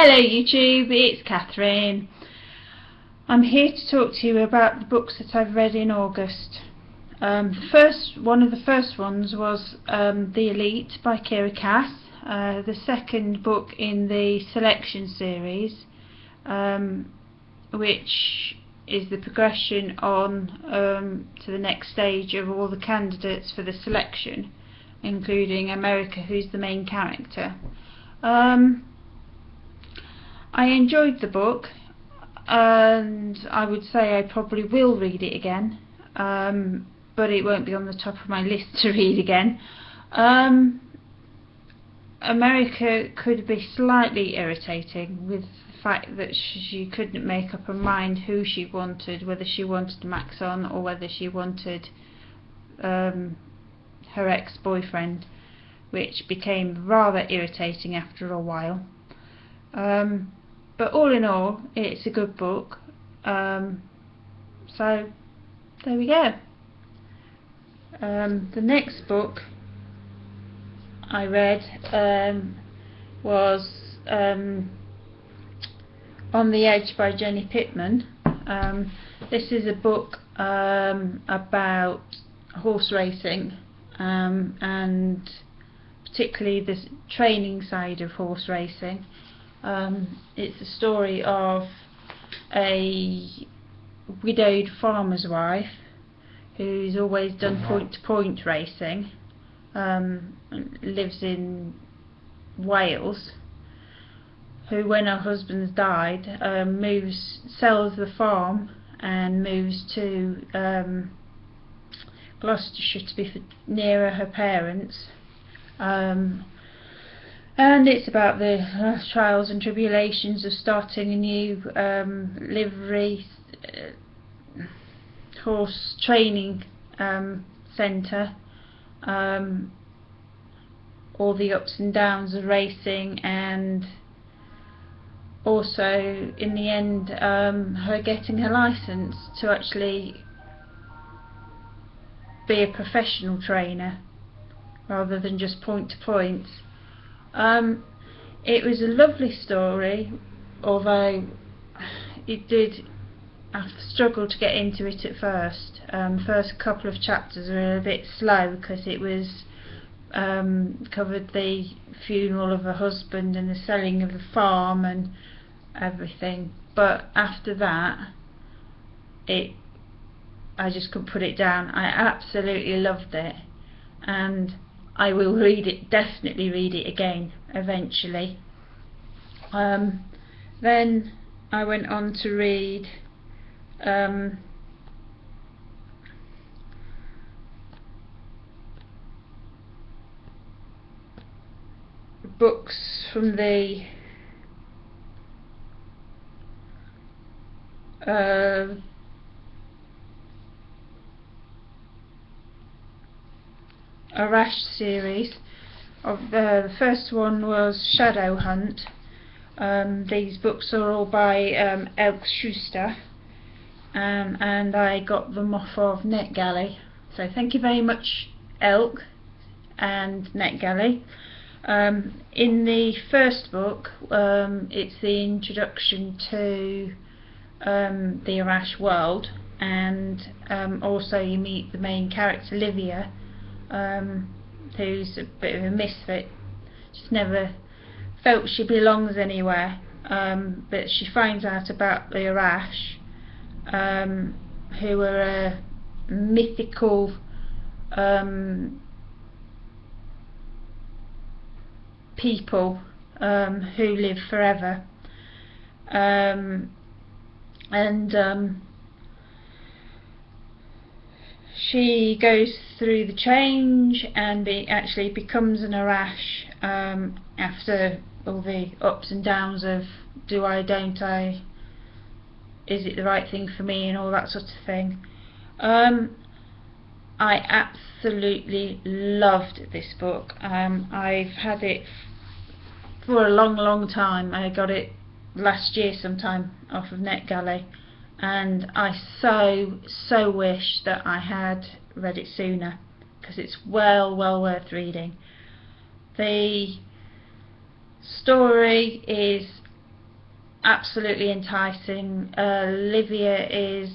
Hello YouTube, it's Catherine. I'm here to talk to you about the books that I've read in August. One of the first ones was The Elite by Kira Cass, the second book in the selection series, which is the progression on to the next stage of all the candidates for the selection, including America, who's the main character. I enjoyed the book, and I would say I probably will read it again, but it won't be on the top of my list to read again. America could be slightly irritating with the fact that she couldn't make up her mind who she wanted, whether she wanted Maxon or whether she wanted her ex-boyfriend, which became rather irritating after a while. But all in all, it's a good book. So there we go. The next book I read was On the Edge by Jenny Pittman. This is a book about horse racing, and particularly the training side of horse racing. It's the story of a widowed farmer's wife who's always done point-to-point racing, lives in Wales, who, when her husband's died, sells the farm and moves to Gloucestershire to be nearer her parents. And it's about the trials and tribulations of starting a new livery horse training centre, all the ups and downs of racing, and also in the end her getting her licence to actually be a professional trainer rather than just point to point. It was a lovely story, although I struggled to get into it at first. First couple of chapters were a bit slow because it was covered the funeral of her husband and the selling of the farm and everything, but after that I just couldn't put it down. I absolutely loved it, and I will definitely read it again eventually. Then I went on to read books from the Arash series. The first one was Shadow Hunt. These books are all by Elk Schuster, and I got them off of NetGalley, so thank you very much, Elk and NetGalley. In the first book, it's the introduction to the Arash world, and also you meet the main character, Livia, who's a bit of a misfit. She's never felt she belongs anywhere, but she finds out about the Arash, who are a mythical people who live forever, and she goes through the change and actually becomes an Arash after all the ups and downs of do I, don't I, is it the right thing for me, and all that sort of thing. I absolutely loved this book. I've had it for a long time. I got it last year sometime off of NetGalley, and I so wish that I had read it sooner, because it's well worth reading. The story is absolutely enticing. Livia is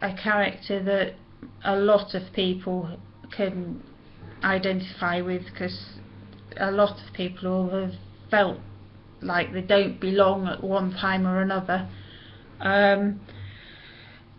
a character that a lot of people can identify with, because a lot of people have felt like they don't belong at one time or another.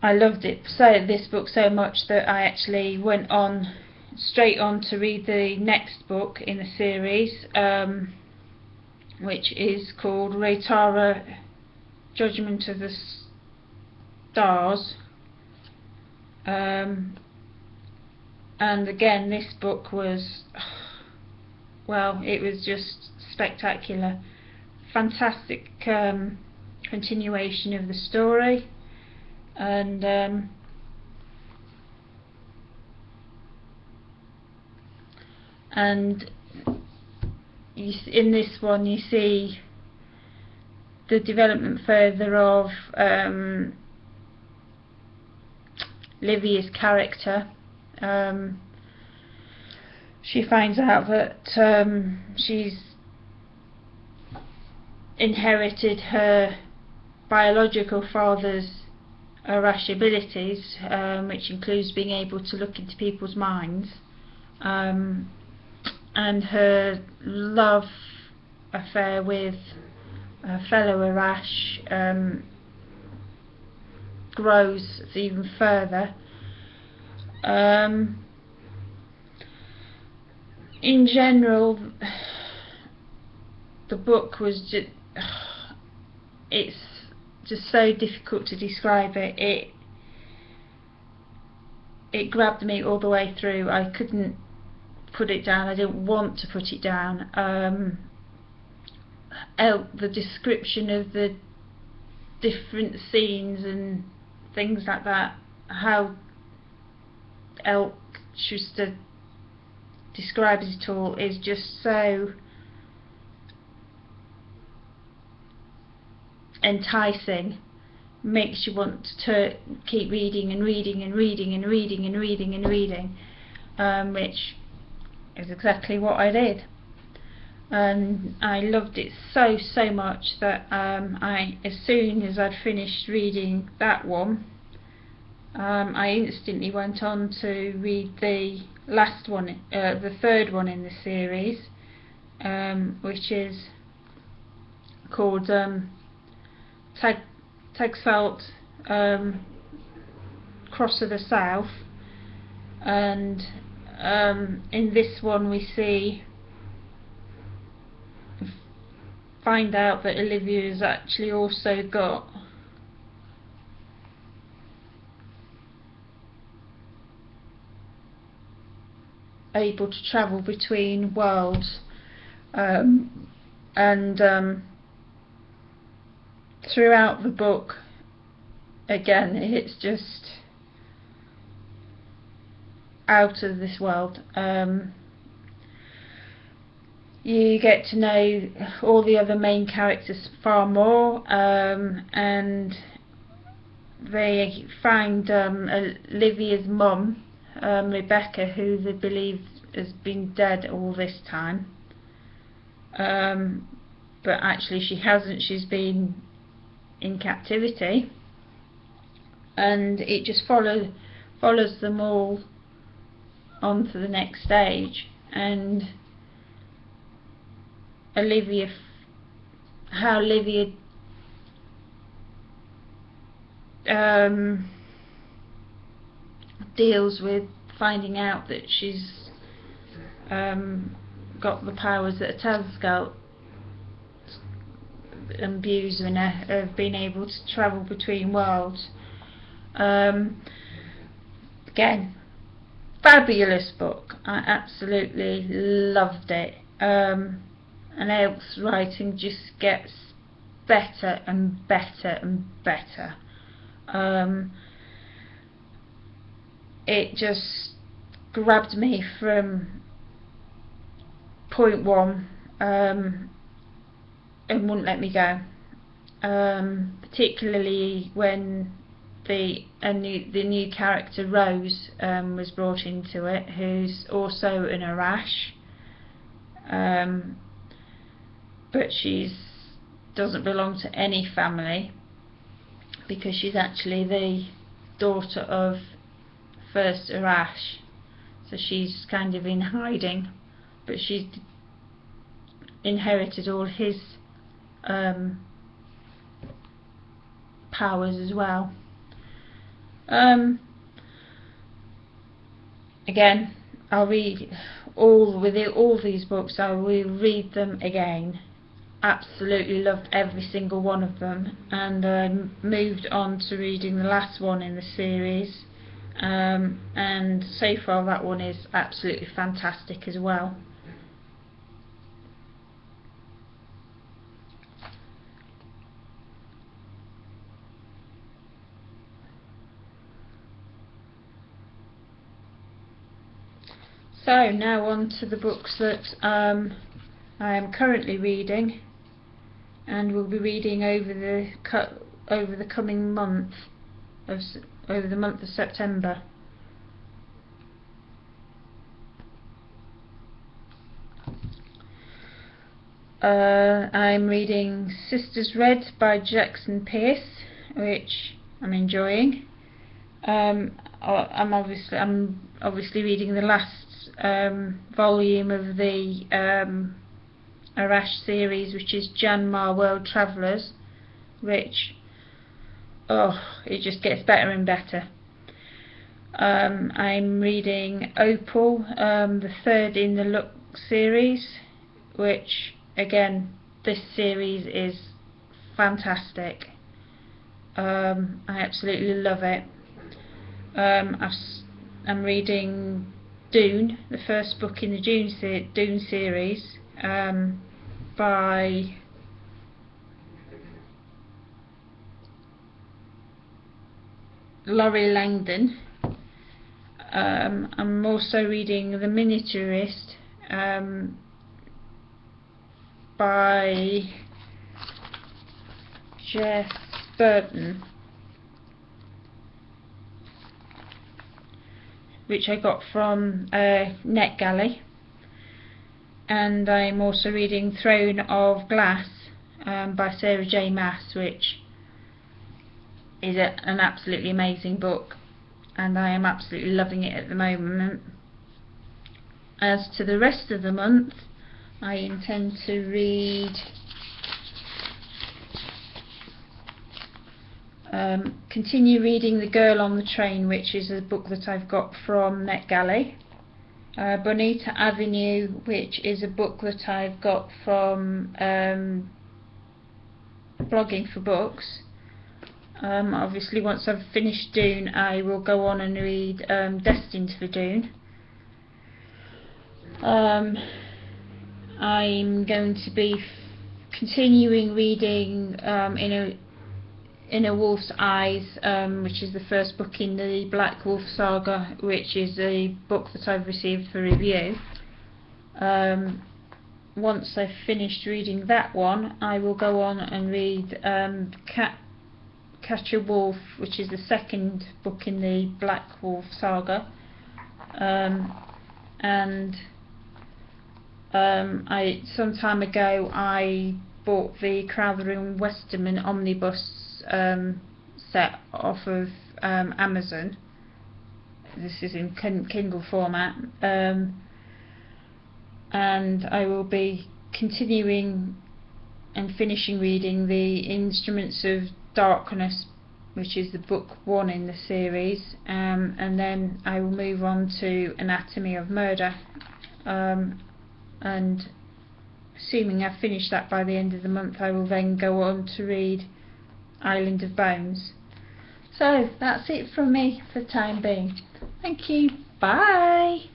I loved this book so much that I actually went straight on to read the next book in the series, which is called Reitara, Judgment of the Stars. And again, this book was, well, it was just spectacular. Fantastic continuation of the story, and in this one you see the development further of Livia's character. She finds out that she's inherited her biological father's rash abilities, which includes being able to look into people's minds, and her love affair with a fellow Arash grows even further. In general, the book was it's just so difficult to describe it. It grabbed me all the way through. I couldn't put it down. I didn't want to put it down. The description of the different scenes and things like that, how Elk Schuster describes it all, is just so enticing. Makes you want to keep reading and reading and reading and reading and reading and reading, which is exactly what I did. And I loved it so much that as soon as I'd finished reading that one, I instantly went on to read the last one, the third one in the series, which is called Tagsfelt, Cross of the South. And in this one we find out that Olivia has actually also got able to travel between worlds, and throughout the book, again, it's just out of this world. You get to know all the other main characters far more, and they find Olivia's mum, Rebecca, who they believe has been dead all this time, but actually she hasn't. She's been in captivity, and it just follows them all on to the next stage. And how Olivia deals with finding out that she's got the powers that a Tazscout imbues in her, of being able to travel between worlds. Again, fabulous book. I absolutely loved it. And Elk's writing just gets better and better and better. It just grabbed me from point one, and wouldn't let me go. Particularly when the new character Rose was brought into it, who's also an Arash, but she's doesn't belong to any family, because she's actually the daughter of first Arash, so she's kind of in hiding, but she's inherited all his powers as well. Again, I'll read all these books. I will read them again. Absolutely loved every single one of them, and I moved on to reading the last one in the series, and so far that one is absolutely fantastic as well. So now on to the books that I am currently reading and will be reading over the coming month over the month of September. I'm reading Sisters Red by Jackson Pierce, which I'm enjoying. I'm obviously reading the last volume of the Arash series, which is Janmar World Travellers, which it just gets better and better. I'm reading Opal, the third in the Look series, which again, this series is fantastic. I absolutely love it. I'm reading Dune, the first book in the Dune series, by Laurie Langdon. I'm also reading The Miniaturist by Jeff Burton, which I got from NetGalley, and I'm also reading Throne of Glass by Sarah J. Maas, which is an absolutely amazing book, and I am absolutely loving it at the moment. As to the rest of the month, I intend to read continue reading The Girl on the Train, which is a book that I've got from NetGalley. Bonita Avenue, which is a book that I've got from Blogging for Books. Obviously once I've finished Dune, I will go on and read Destined for Dune. I'm going to be continuing reading In a Wolf's Eyes, which is the first book in the Black Wolf saga, which is a book that I've received for review. Once I've finished reading that one, I will go on and read Catch a Wolf, which is the second book in the Black Wolf saga. Some time ago I bought the Crowther and Westerman omnibus set off of Amazon. This is in Kindle format, and I will be continuing and finishing reading the Instruments of Darkness, which is the book 1 in the series, and then I will move on to Anatomy of Murder, and assuming I've finished that by the end of the month, I will then go on to read Island of Bones. So that's it from me for the time being. Thank you. Bye.